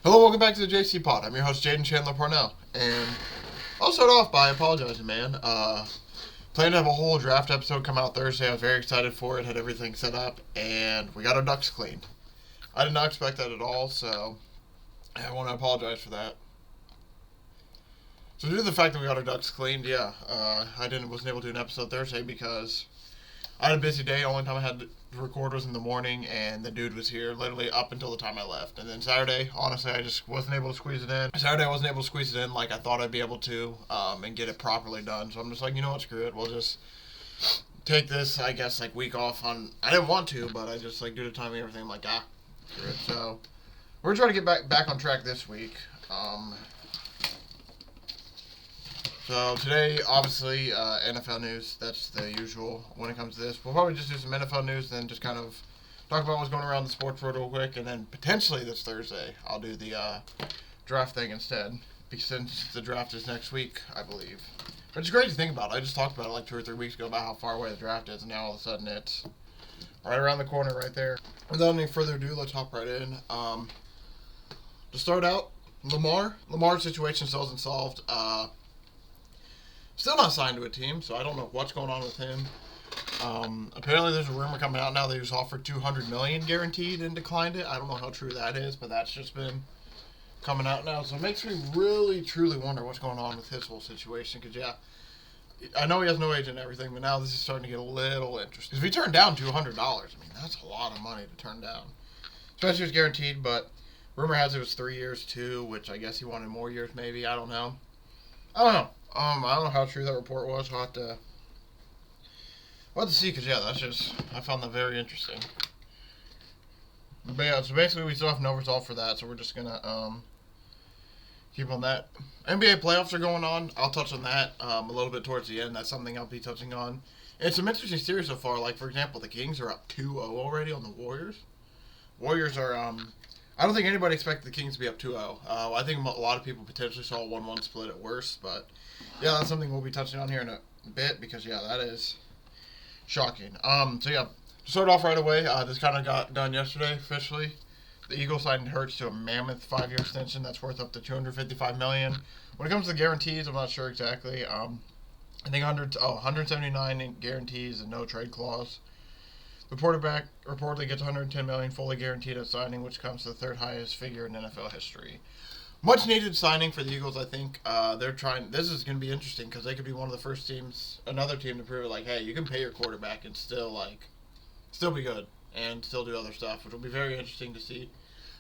Hello, welcome back to the JCPod. I'm your host, Jaden Chandler Parnell, and I'll start off by apologizing, man. Planned to have a whole draft episode come out Thursday. I was very excited for it, had everything set up, and we got our ducks cleaned. I did not expect that at all, so I want to apologize for that. So due to the fact that we got our ducks cleaned, I wasn't able to do an episode Thursday because I had a busy day. The only time I had to record was in the morning, and the dude was here literally up until the time I left. And then Saturday, honestly, I just wasn't able to squeeze it in. Saturday, I wasn't able to squeeze it in like I thought I'd be able to, and get it properly done. So I'm just like, you know what, screw it. We'll just take this, I guess, like week off on. I didn't want to, but I just like due to timing and everything, I'm like, screw it. So we're trying to get back on track this week. So today, obviously, NFL news. That's the usual when it comes to this. We'll probably just do some NFL news, then just kind of talk about what's going around the sports world real quick, and then potentially this Thursday, I'll do the draft thing instead, because since the draft is next week, I believe. But it's great to think about. I just talked about it like 2 or 3 weeks ago about how far away the draft is, and now all of a sudden it's right around the corner right there. Without any further ado, let's hop right in. To start out, Lamar's situation still isn't solved. Still not signed to a team, so I don't know what's going on with him. Apparently, there's a rumor coming out now that he was offered $200 million guaranteed and declined it. I don't know how true that is, but that's just been coming out now. So it makes me really, truly wonder what's going on with his whole situation. Because, I know he has no agent and everything, but now this is starting to get a little interesting. If he turned down $200, I mean, that's a lot of money to turn down. Especially if it's guaranteed, but rumor has it was 3 years, too, which I guess he wanted more years, maybe. I don't know. I don't know how true that report was. We'll have to see, because, I found that very interesting. But, so basically we still have no result for that, so we're just going to keep on that. NBA playoffs are going on. I'll touch on that a little bit towards the end. That's something I'll be touching on. And some interesting series so far. Like, for example, the Kings are up 2-0 already on the Warriors. Warriors are, I don't think anybody expected the Kings to be up 2-0. I think a lot of people potentially saw a 1-1 split at worst, but that's something we'll be touching on here in a bit because that is shocking. To start off right away, this kind of got done yesterday officially. The Eagles signed Hurts to a mammoth 5-year extension that's worth up to $255 million. When it comes to the guarantees, I'm not sure exactly. I think 179 in guarantees and no trade clause. The quarterback reportedly gets $110 million fully guaranteed at signing, which comes to the third highest figure in NFL history. Much needed signing for the Eagles, I think. This is going to be interesting because they could be one of the first teams, another team to prove hey, you can pay your quarterback and still be good and still do other stuff, which will be very interesting to see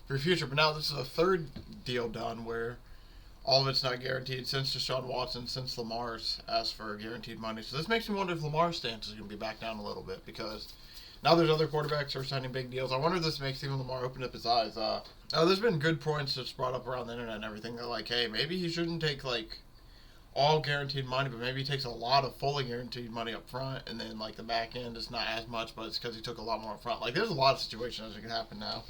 for your future. But now this is a third deal done where all of it's not guaranteed since Deshaun Watson, since Lamar's asked for guaranteed money. So this makes me wonder if Lamar's stance is going to be back down a little bit because now there's other quarterbacks who are signing big deals. I wonder if this makes even Lamar open up his eyes. There's been good points that's brought up around the internet and everything. They're like, hey, maybe he shouldn't take all guaranteed money, but maybe he takes a lot of fully guaranteed money up front, and then the back end is not as much, but it's because he took a lot more up front. There's a lot of situations that can happen now,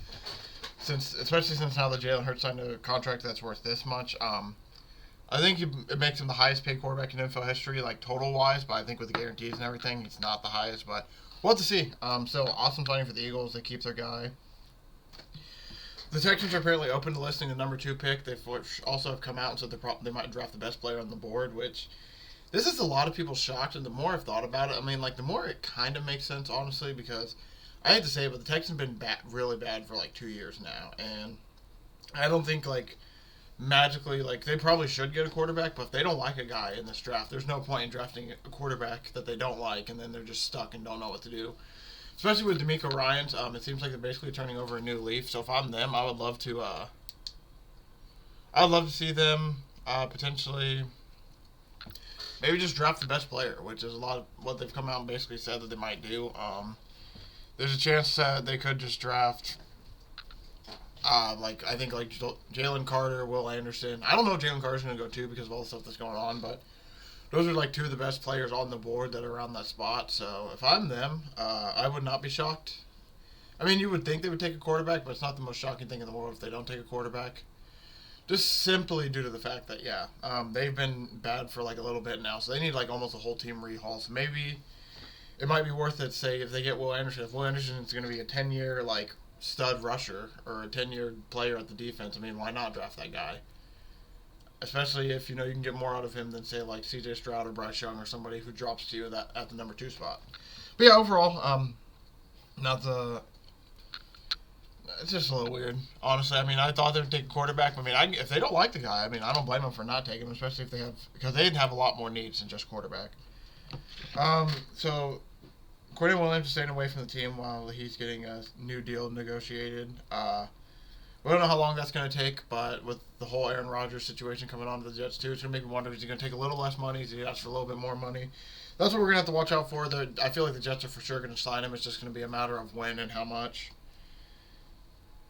especially since now the Jalen Hurts signed a contract that's worth this much. I think it makes him the highest paid quarterback in NFL history, total wise, but I think with the guarantees and everything, he's not the highest, but we'll have to see. So awesome signing for the Eagles. They keep their guy. The Texans are apparently open to listing the number 2 pick. They also have come out and said they might draft the best player on the board, which this is a lot of people shocked. And the more I've thought about it, the more it kind of makes sense, honestly, because I hate to say it, but the Texans have been really bad for 2 years now. And I don't think magically, they probably should get a quarterback, but if they don't like a guy in this draft, there's no point in drafting a quarterback that they don't like, and then they're just stuck and don't know what to do. Especially with DeMeco Ryans, it seems like they're basically turning over a new leaf. So if I'm them, I would love to. I'd love to see them potentially maybe just draft the best player, which is a lot of what they've come out and basically said that they might do. There's a chance that they could just draft. I think Jalen Carter, Will Anderson. I don't know if Jalen Carter's going to go too because of all the stuff that's going on, but those are 2 of the best players on the board that are around that spot. So if I'm them, I would not be shocked. You would think they would take a quarterback, but it's not the most shocking thing in the world if they don't take a quarterback. Just simply due to the fact that, they've been bad for a little bit now. So they need almost a whole team rehaul. So maybe it might be worth it, say, if they get Will Anderson. If Will Anderson is going to be a 10-year, stud rusher or a 10-year player at the defense. I mean, why not draft that guy? Especially if you can get more out of him than say like C.J. Stroud or Bryce Young or somebody who drops to you that at the number 2 spot. But yeah, overall, not the. It's just a little weird, honestly. I mean, I thought they would take a quarterback. I mean, if they don't like the guy, I mean, I don't blame them for not taking him, especially if they have, because they have a lot more needs than just quarterback. So Quentin Williams is staying away from the team while he's getting a new deal negotiated. We don't know how long that's going to take, but with the whole Aaron Rodgers situation coming on to the Jets too, it's going to make me wonder, is he going to take a little less money? Is he ask for a little bit more money? That's what we're going to have to watch out for. I feel like the Jets are for sure going to sign him. It's just going to be a matter of when and how much.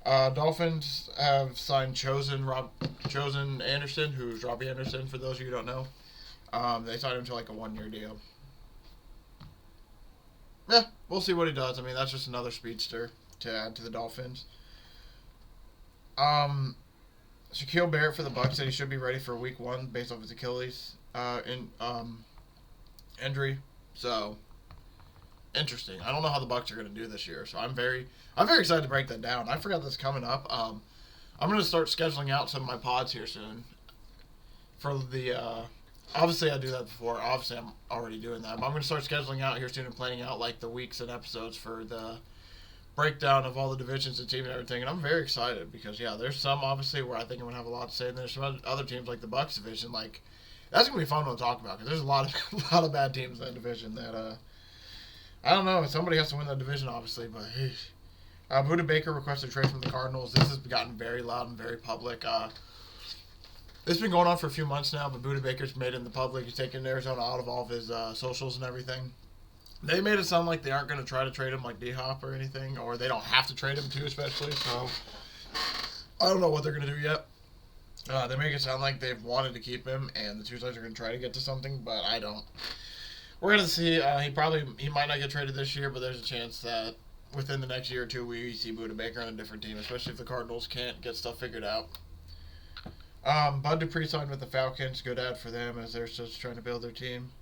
Dolphins have signed Chosen Anderson, who's Robbie Anderson, for those of you who don't know. They signed him to like a 1-year deal. Yeah, we'll see what he does. I mean, that's just another speedster to add to the Dolphins. Shaquille Barrett for the Bucs said he should be ready for week 1 based off his Achilles injury. So interesting. I don't know how the Bucs are going to do this year, so I'm very excited to break that down. I forgot that's coming up. I'm going to start scheduling out some of my pods here soon. For the obviously I do that before. Obviously I'm already doing that, but I'm going to start scheduling out here soon and planning out like the weeks and episodes for the breakdown of all the divisions and team and everything, and I'm very excited because there's some obviously where I think I'm gonna have a lot to say, and there's some other teams like the Bucs division, like that's gonna be fun to talk about because there's a lot of bad teams in that division that I don't know, somebody has to win that division obviously, but Buda Baker requested a trade from the Cardinals. This has gotten very loud and very public. It's been going on for a few months now, but Buda Baker's made it in the public. He's taken Arizona out of all of his socials and everything. They made it sound like they aren't going to try to trade him like D-Hop or anything, or they don't have to trade him too, especially. So I don't know what they're going to do yet. They make it sound like they've wanted to keep him, and the two sides are going to try to get to something, but I don't. We're going to see. He might not get traded this year, but there's a chance that within the next year or two we see Buda Baker on a different team, especially if the Cardinals can't get stuff figured out. Bud Dupree signed with the Falcons. Good ad for them as they're just trying to build their team.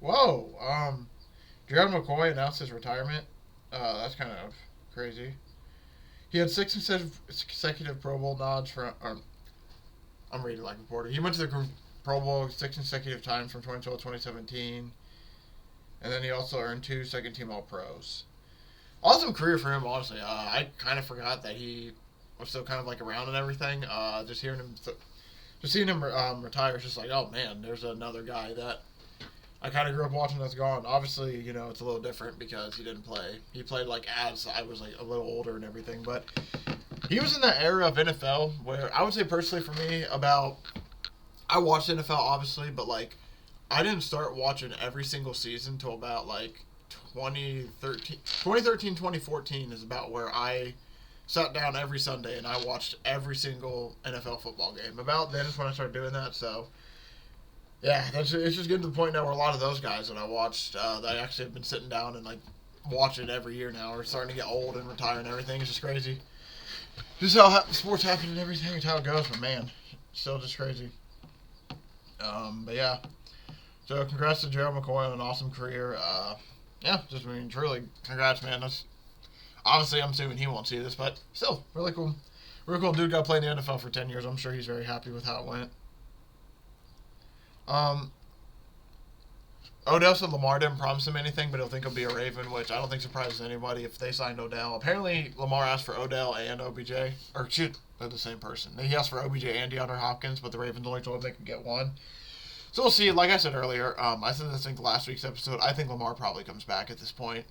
Whoa, Gerald McCoy announced his retirement. That's kind of crazy. He had 6 consecutive Pro Bowl nods I'm reading like a reporter. He went to the Pro Bowl 6 consecutive times from 2012 to 2017. And then he also earned 2 second-team All-Pros. Awesome career for him, honestly. I kind of forgot that he was still kind of like around and everything. Just seeing him retire is just like, oh man, there's another guy that I kind of grew up watching that's gone. Obviously, it's a little different because he didn't play. He played like as I was like a little older and everything, but he was in that era of NFL where I would say personally for me I watched NFL obviously, but like I didn't start watching every single season till about like 2014 is about where I sat down every Sunday and I watched every single NFL football game. About then is when I started doing that, so yeah, it's just getting to the point now where a lot of those guys that I watched, that I actually have been sitting down and like watching every year now are starting to get old and retire and everything. It's just crazy. Just how sports happen and everything. It's how it goes, but man, still just crazy. But yeah, so congrats to Gerald McCoy on an awesome career. Truly, congrats, man. Obviously, I'm assuming he won't see this, but still, really cool. Really cool dude got to play in the NFL for 10 years. I'm sure he's very happy with how it went. Odell said Lamar didn't promise him anything, but he'll think he'll be a Raven, which I don't think surprises anybody if they signed Odell. Apparently, Lamar asked for Odell and OBJ. Or, shoot, they're the same person. He asked for OBJ and DeAndre Hopkins, but the Ravens only told him they could get one. So we'll see. Like I said earlier, I said this in last week's episode, I think Lamar probably comes back at this point.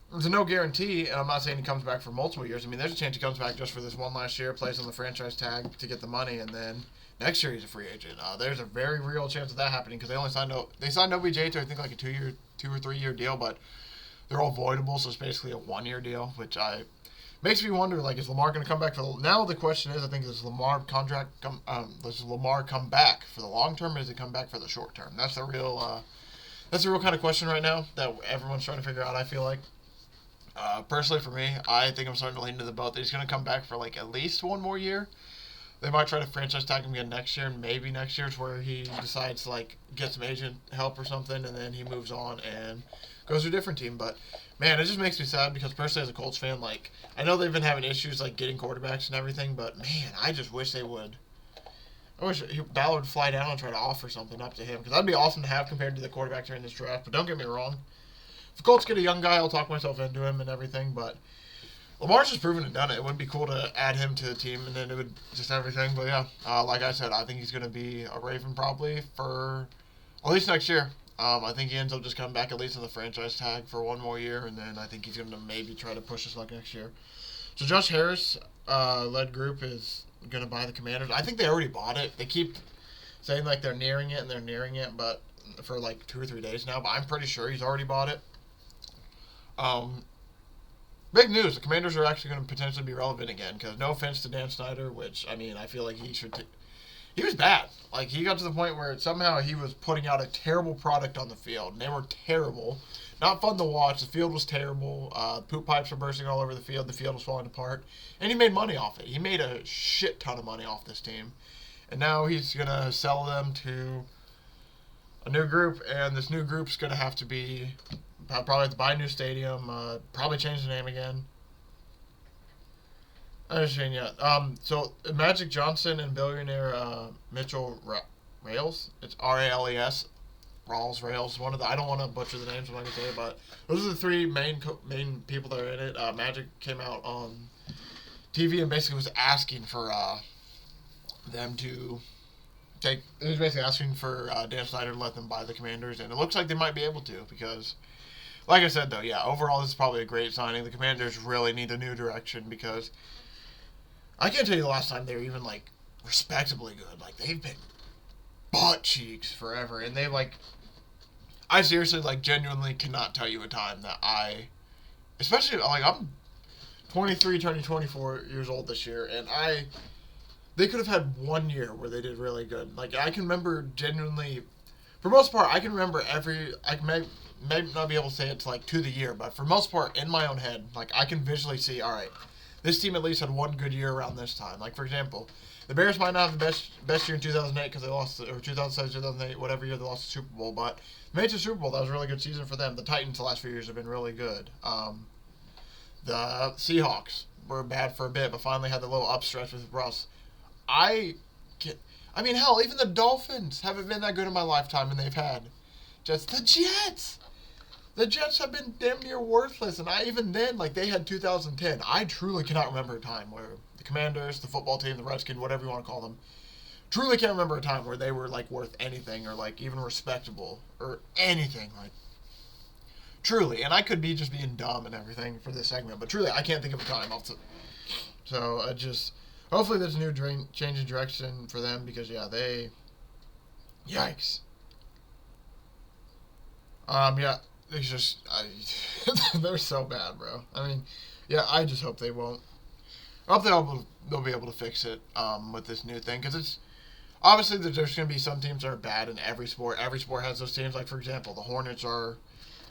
There's no guarantee, and I'm not saying he comes back for multiple years. I mean, there's a chance he comes back just for this one last year, plays on the franchise tag to get the money, and then next year he's a free agent. There's a very real chance of that happening because they signed OBJ to I think like a 2 or 3 year deal, but they're all voidable, so it's basically a 1 year deal, which makes me wonder, like, is Lamar going to come back now the question is, I think, does Lamar come back for the long term, or does he come back for the short term? That's the real kind of question right now that everyone's trying to figure out, I feel like. Personally for me, I think I'm starting to lean to the boat that he's going to come back for like at least 1 more year. They might try to franchise tag him again next year, and maybe next year's where he decides to like get some agent help or something, and then he moves on and goes to a different team. But man, it just makes me sad because personally, as a Colts fan, like I know they've been having issues like getting quarterbacks and everything, but man, I just wish they would. I wish Ballard would fly down and try to offer something up to him because that'd be awesome to have compared to the quarterback during this draft. But don't get me wrong, if the Colts get a young guy, I'll talk myself into him and everything, but Lamar's just proven and done it. It wouldn't be cool to add him to the team and then it would just everything. But yeah, like I said, I think he's going to be a Raven probably for at least next year. I think he ends up just coming back at least in the franchise tag for one more year, and then I think he's going to maybe try to push his luck next year. So Josh Harris led group is going to buy the Commanders. I think they already bought it. They keep saying like they're nearing it, but for like 2 or 3 days now. But I'm pretty sure he's already bought it. Big news. The Commanders are actually going to potentially be relevant again. Because no offense to Dan Snyder, which, I mean, I feel like he should... He was bad. Like, he got to the point where somehow he was putting out a terrible product on the field. And they were terrible. Not fun to watch. The field was terrible. Poop pipes were bursting all over the field. The field was falling apart. And he made money off it. He made a shit ton of money off this team. And now he's going to sell them to a new group. And this new group's going to have to be... Probably have to buy a new stadium. Probably change the name again. I understand, yeah. So Magic Johnson and billionaire Mitchell Rales. It's Rales. Rales. One of the. I don't want to butcher the names. I'm not gonna say it, but those are the three main people that are in it. Magic came out on TV and basically was asking for them to take. He was basically asking for Dan Snyder to let them buy the Commanders, and it looks like they might be able to because. Like I said, though, yeah, overall this is probably a great signing. The Commanders really need a new direction because I can't tell you the last time they were even, like, respectably good. Like, they've been butt cheeks forever. And they, like, I seriously, like, genuinely cannot tell you a time that especially, like, I'm 23, turning 24 years old this year, and they could have had 1 year where they did really good. Like, I can remember genuinely, for most part, I can remember I may not be able to say it's like to the year, but for most part, in my own head, like I can visually see, all right, this team at least had one good year around this time. Like for example, the Bears might not have the best year in 2008 because they lost, or 2007, 2008, whatever year they lost the Super Bowl, but they made it to the Super Bowl. That was a really good season for them. The Titans the last few years have been really good. The Seahawks were bad for a bit, but finally had the little upstretch with Russ. I mean, hell, even the Dolphins haven't been that good in my lifetime, and they've had just the Jets. The Jets have been damn near worthless, and even then, like, they had 2010. I truly cannot remember a time where the Commanders, the football team, the Redskins, whatever you want to call them, truly can't remember a time where they were, like, worth anything or, like, even respectable or anything, like, truly. And I could be just being dumb and everything for this segment, but truly, I can't think of a time. So, hopefully there's a new change in direction for them because, yeah, yikes. Yeah. It's just, they're so bad, bro. I mean, yeah, I just hope they won't. I hope they'll be able to fix it with this new thing. Because it's, obviously there's going to be some teams that are bad in every sport. Every sport has those teams. Like, for example, the Hornets are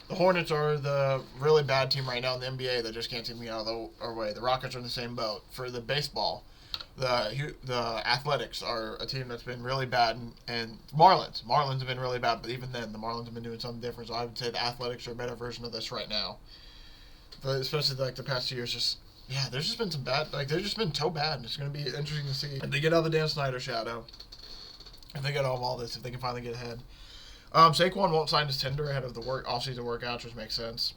the really bad team right now in the NBA that just can't seem to get out of our way. The Rockets are in the same boat. For the baseball, the Athletics are a team that's been really bad, and Marlins have been really bad, but even then, the Marlins have been doing something different, so I would say the Athletics are a better version of this right now. But especially, like, the past 2 years, there's just been some bad, like, they've just been so bad, and it's going to be interesting to see if they get out of the Dan Snyder shadow, if they get out of all this, if they can finally get ahead. Saquon won't sign his tender ahead of the offseason workouts, which makes sense.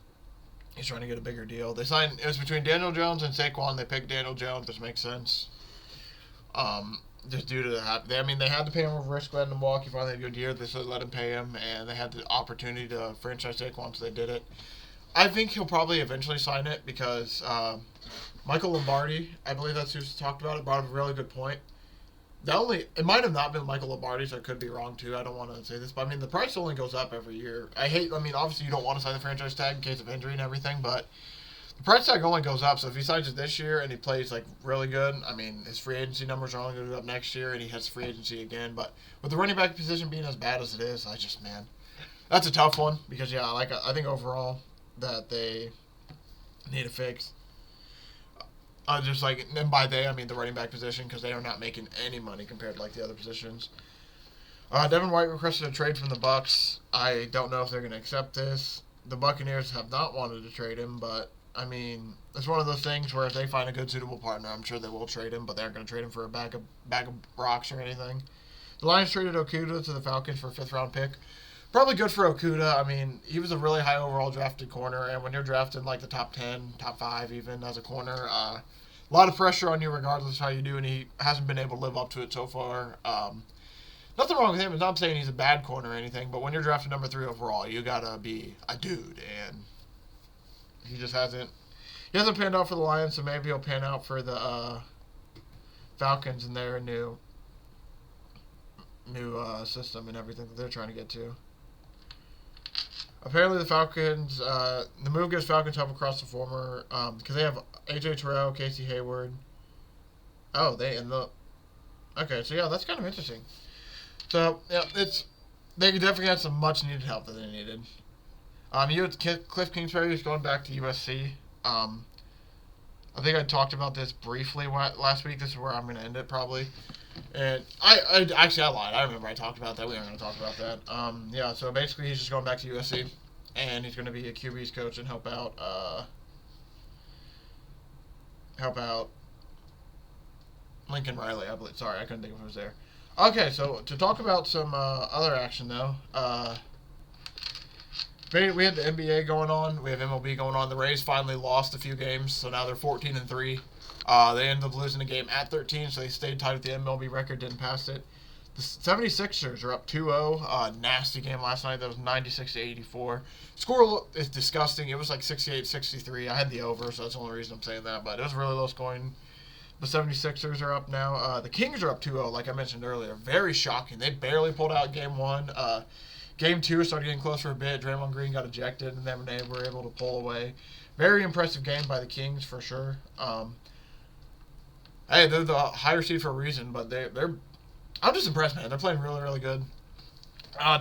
He's trying to get a bigger deal. It was between Daniel Jones and Saquon. They picked Daniel Jones, which makes sense. Just due to they had to pay him over risk letting him walk. He finally had a good year. They said let him pay him, and they had the opportunity to franchise Saquon, so they did it. I think he'll probably eventually sign it because Michael Lombardi, I believe that's who's talked about it, brought up a really good point. It might have not been Michael Lombardi, so I could be wrong too. I don't want to say this, but I mean the price only goes up every year. Obviously you don't want to sign the franchise tag in case of injury and everything, but the price tag only goes up, so if he signs it this year and he plays, like, really good, I mean, his free agency numbers are only going to go up next year, and he has free agency again. But with the running back position being as bad as it is, that's a tough one because, yeah, I think overall that they need a fix. Just like, and by they, I mean the running back position, because they are not making any money compared to like the other positions. Devin White requested a trade from the Bucks. I don't know if they're going to accept this. The Buccaneers have not wanted to trade him, but I mean, it's one of those things where if they find a good suitable partner, I'm sure they will trade him, but they aren't going to trade him for a bag of rocks or anything. The Lions traded Okudah to the Falcons for a 5th-round pick. Probably good for Okudah. I mean, he was a really high overall drafted corner, and when you're drafted like the top 10, top 5 even as a corner, a lot of pressure on you regardless of how you do, and he hasn't been able to live up to it so far. Nothing wrong with him. I'm not saying he's a bad corner or anything, but when you're drafted number 3 overall, you gotta be a dude, and he just hasn't. He hasn't panned out for the Lions, so maybe he'll pan out for the Falcons and their new system and everything that they're trying to get to. Apparently, the Falcons, the move gives Falcons help across the former, because they have AJ Terrell, Casey Hayward. Oh, okay, so yeah, that's kind of interesting. So yeah, they definitely had some much needed help that they needed. Cliff Kingsbury is going back to USC. I think I talked about this briefly last week. This is where I'm going to end it probably. And I lied. I remember I talked about that. We aren't going to talk about that. Yeah, so basically he's just going back to USC, and he's going to be a QB's coach and help out Lincoln Riley, I believe. Sorry, I couldn't think of who was there. Okay, so to talk about some other action though, we had the NBA going on. We have MLB going on. The Rays finally lost a few games, so now they're 14-3. They ended up losing a game at 13, so they stayed tied with the MLB record, didn't pass it. The 76ers are up 2-0. Nasty game last night. That was 96-84. Score is disgusting. It was like 68-63. I had the over, so that's the only reason I'm saying that. But it was really low scoring. The 76ers are up now. The Kings are up 2-0, like I mentioned earlier. Very shocking. They barely pulled out Game 1. Game 2 started getting close for a bit. Draymond Green got ejected, and then they were able to pull away. Very impressive game by the Kings, for sure. Hey, they're the higher seed for a reason, but they're I'm just impressed, man. They're playing really, really good.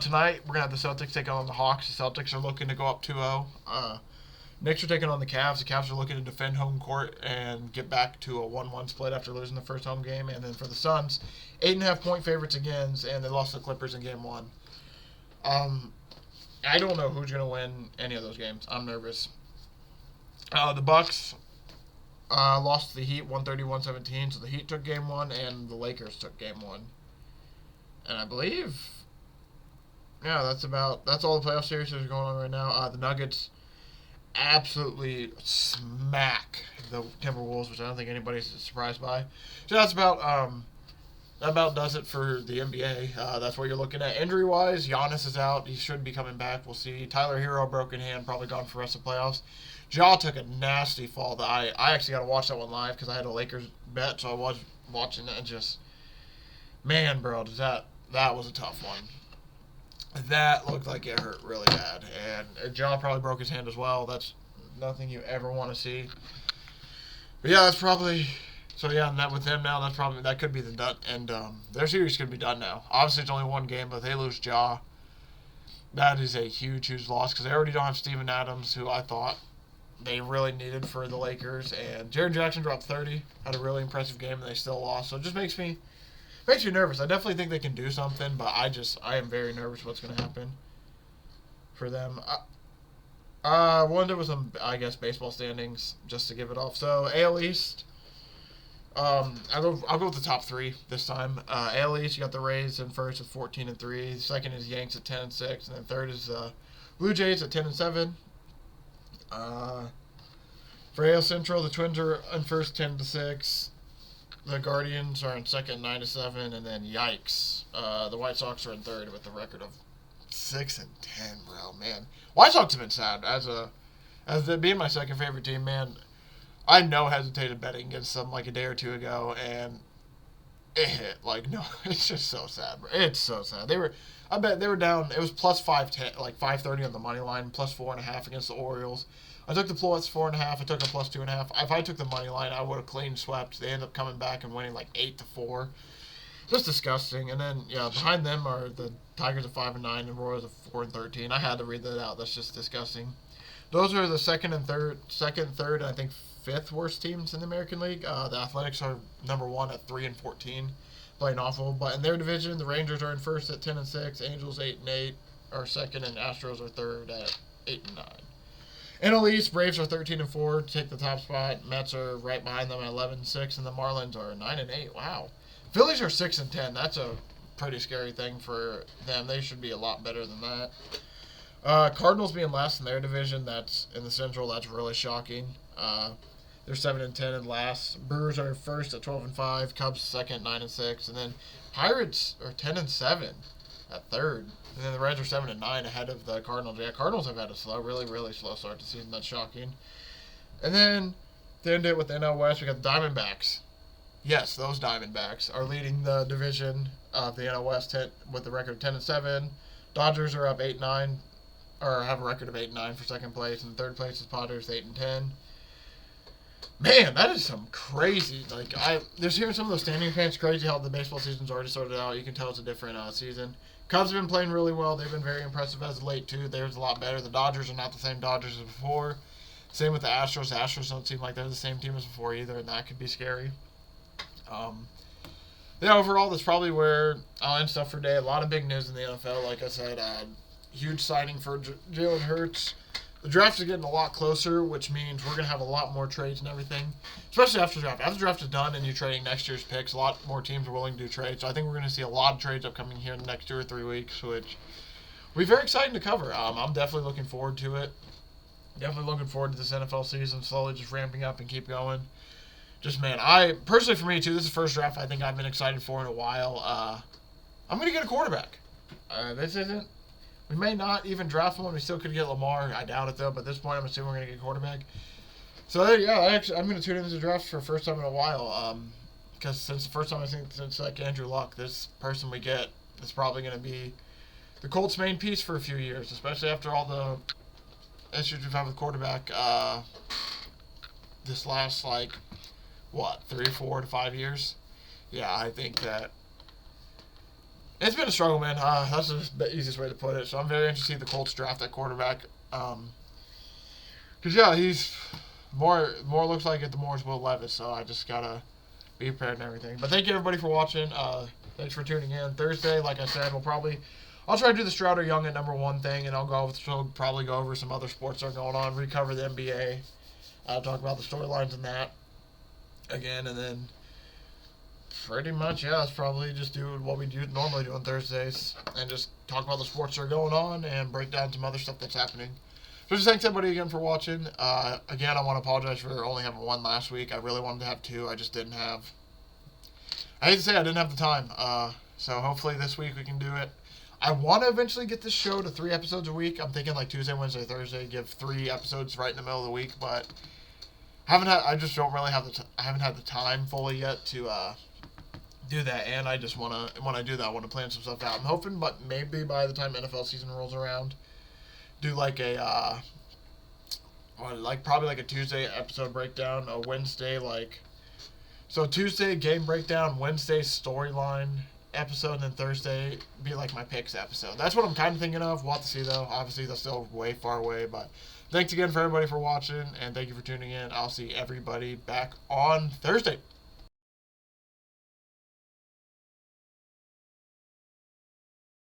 Tonight, we're going to have the Celtics take on the Hawks. The Celtics are looking to go up 2-0. Knicks are taking on the Cavs. The Cavs are looking to defend home court and get back to a 1-1 split after losing the first home game. And then for the Suns, 8.5-point favorites again, and they lost the Clippers in Game 1. I don't know who's going to win any of those games. I'm nervous. The Bucks lost to the Heat 130-117, so the Heat took Game 1 and the Lakers took Game 1. And I believe, yeah, that's all the playoff series that are going on right now. The Nuggets absolutely smack the Timberwolves, which I don't think anybody's surprised by. So that about does it for the NBA. That's what you're looking at. Injury-wise, Giannis is out. He should be coming back. We'll see. Tyler Hero, broken hand, probably gone for the rest of the playoffs. Ja took a nasty fall. That I actually got to watch that one live because I had a Lakers bet, so I was watching it and just, man, bro, that was a tough one. That looked like it hurt really bad. And Ja probably broke his hand as well. That's nothing you ever want to see. But yeah, that's probably... So yeah, and that with them now, that could be the done. And their series could be done now. Obviously, it's only one game, but if they lose Ja, that is a huge, huge loss because they already don't have Steven Adams, who I thought they really needed for the Lakers. And Jaren Jackson dropped 30, had a really impressive game, and they still lost. So it just makes me nervous. I definitely think they can do something, but I am very nervous what's going to happen for them. We'll end up with some, I guess, baseball standings just to give it off. So AL East. I'll go with the top 3 this time. AL East, you got the Rays in first at 14-3. Second is Yanks at 10-6, and then third is Blue Jays at 10-7. For AL Central, the Twins are in first 10-6. The Guardians are in second 9-7, and then yikes, the White Sox are in third with a record of 6-10. Bro, man, White Sox have been sad as being my second favorite team, man. I hesitated betting against them like a day or two ago, and it hit. Like, no, it's just so sad, bro. It's so sad. I bet they were down. It was plus 510, like 530 on the money line, plus 4.5 against the Orioles. I took the plus 4.5. I took a plus 2.5. If I took the money line, I would have clean swept. They ended up coming back and winning like 8-4. Just disgusting. And then behind them are the Tigers at 5-9 and Royals at 4-13. I had to read that out. That's just disgusting. Those are the second, third, and I think fifth worst teams in the American League. The Athletics are number 1 at 3-14, playing awful. But in their division, the Rangers are in first at 10-6, Angels 8-8 are second, and Astros are third at 8-9. NL East, Braves are 13-4 to take the top spot. Mets are right behind them at 11-6, and the Marlins are 9-8. Wow. Phillies are 6-10. That's a pretty scary thing for them. They should be a lot better than that. Cardinals being last in their division, that's in the Central, that's really shocking. They're 7-10 in last. Brewers are first at 12-5. Cubs second, 9-6, and then Pirates are 10-7 at third. And then the Reds are 7-9 ahead of the Cardinals. Yeah, Cardinals have had a really, really slow start to the season. That's shocking. And then to end it with the NL West, we got the Diamondbacks. Yes, those Diamondbacks are leading the division of the NL West with the record 10-7. Dodgers are up 8-9, or have a record of 8-9 for second place, and third place is Padres 8-10. Man, that is some crazy. Like, just hearing some of those standing fans, crazy how the baseball season's already started out. You can tell it's a different season. Cubs have been playing really well. They've been very impressive as of late too. They're a lot better. The Dodgers are not the same Dodgers as before. Same with the Astros. The Astros don't seem like they're the same team as before either, and that could be scary. Yeah, overall, that's probably where I'll end stuff for today. A lot of big news in the NFL. Like I said, huge signing for Jalen Hurts. The draft is getting a lot closer, which means we're going to have a lot more trades and everything, especially after the draft. After the draft is done and you're trading next year's picks, a lot more teams are willing to do trades. So I think we're going to see a lot of trades upcoming here in the next 2 or 3 weeks, which will be very exciting to cover. I'm definitely looking forward to it. Definitely looking forward to this NFL season, slowly just ramping up and keep going. Just, man, personally for me, too, this is the first draft I think I've been excited for in a while. I'm going to get a quarterback. This isn't. We may not even draft one. We still could get Lamar. I doubt it, though. But at this point, I'm assuming we're going to get a quarterback. So, yeah, I'm going to tune into the draft for the first time in a while. Because since the first time, I think, since like Andrew Luck, this person we get is probably going to be the Colts' main piece for a few years, especially after all the issues we've had with quarterback this last, 3, 4 to 5 years? Yeah, I think that it's been a struggle, man. That's the easiest way to put it. So I'm very interested to see the Colts draft that quarterback. Because, yeah, he's more looks like it the more is Will Levis. So I just got to be prepared and everything. But thank you, everybody, for watching. Thanks for tuning in. Thursday, like I said, I'll try to do the Stroud or Young at number 1 thing. And I'll probably go over some other sports that are going on, recover the NBA, talk about the storylines in that again, and then pretty much, yeah, it's probably just do what we normally do on Thursdays and just talk about the sports that are going on and break down some other stuff that's happening. So just thanks everybody again for watching. Again, I want to apologize for only having 1 last week. I really wanted to have 2. I just didn't have. I hate to say I didn't have the time. So hopefully this week we can do it. I want to eventually get this show to 3 episodes a week. I'm thinking like Tuesday, Wednesday, Thursday, give 3 episodes right in the middle of the week, but I just don't really have I haven't had the time fully yet to do that, and I just when I do that, I want to plan some stuff out. I'm hoping, but maybe by the time NFL season rolls around, do like a probably like a Tuesday episode breakdown, a Wednesday so Tuesday game breakdown, Wednesday storyline episode, and then Thursday be like my picks episode. That's what I'm kind of thinking of. We'll have to see though. Obviously, that's still way far away, but thanks again for everybody for watching, and thank you for tuning in. I'll see everybody back on Thursday.